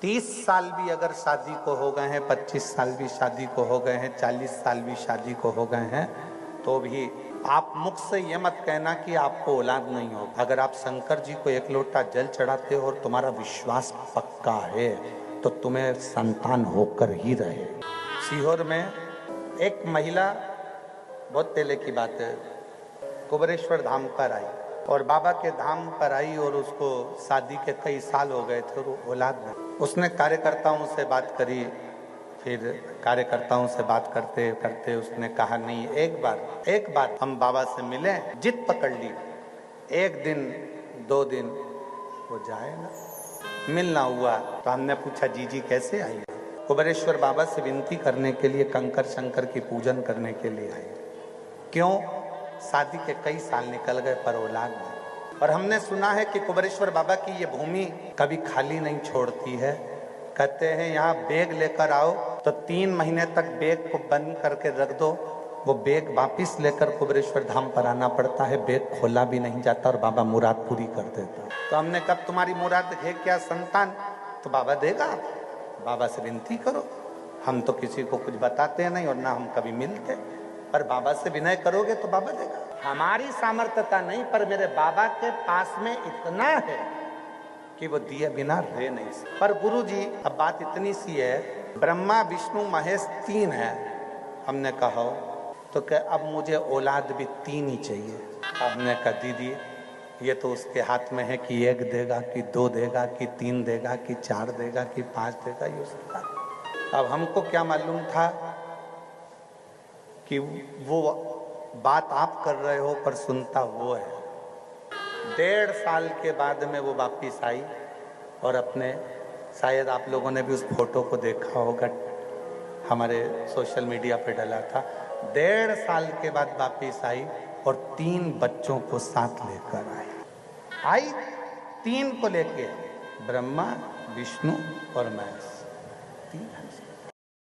30 साल भी अगर शादी को हो गए हैं, 25 साल भी शादी को हो गए हैं, 40 साल भी शादी को हो गए हैं, तो भी आप मुख से ये मत कहना कि आपको औलाद नहीं हो। अगर आप शंकर जी को एक लोटा जल चढ़ाते हो और तुम्हारा विश्वास पक्का है तो तुम्हें संतान होकर ही रहे। सीहोर में एक महिला, बहुत पहले की बात है, कुबेरेश्वर धाम पर आई और बाबा के धाम पर आई और उसको शादी के कई साल हो गए थे और औलाद नहीं। उसने कार्यकर्ताओं से बात करी, फिर कार्यकर्ताओं से बात करते करते उसने कहा नहीं, एक बार हम बाबा से मिलें। जिद पकड़ ली। 1 दिन 2 दिन वो जाए ना, मिलना हुआ तो हमने पूछा जीजी कैसे आई? कुबेरेश्वर बाबा से विनती करने के लिए, कंकर शंकर की पूजन करने के लिए आई। क्यों? शादी के कई साल निकल गए पर औलाद नहीं। और हमने सुना है कि कुबेरेश्वर बाबा की ये भूमि कभी खाली नहीं छोड़ती है। कहते हैं यहाँ बैग लेकर आओ तो 3 महीने तक बैग को बंद करके रख दो, वो बैग वापिस लेकर कुबेरेश्वर धाम पर आना पड़ता है। बैग खोला भी नहीं जाता और बाबा मुराद पूरी कर देता। तो हमने कब तुम्हारी मुराद है क्या संतान? तो बाबा देगा, बाबा से विनती करो। हम तो किसी को कुछ बताते नहीं और ना हम कभी मिलते, पर बाबा से विनय करोगे तो बाबा देगा। हमारी सामर्थ्यता नहीं, पर मेरे बाबा के पास में इतना है कि वो दिए बिना रह नहीं सकते। पर गुरुजी अब बात इतनी सी है, ब्रह्मा विष्णु महेश 3 है। हमने कहा तो क्या अब मुझे औलाद भी 3 ही चाहिए। हमने कहा दीदी ये तो उसके हाथ में है कि 1 देगा कि 2 देगा कि 3 देगा कि 4 देगा कि 5 देगा, ये उसका। अब हमको क्या मालूम था कि वो बात आप कर रहे हो पर सुनता वो है। 1.5 साल के बाद में वो वापिस आई और अपने, शायद आप लोगों ने भी उस फोटो को देखा होगा, हमारे सोशल मीडिया पे डला था। 1.5 साल के बाद वापिस आई और 3 बच्चों को साथ लेकर आई 3 को लेके, ब्रह्मा विष्णु और महेश 3।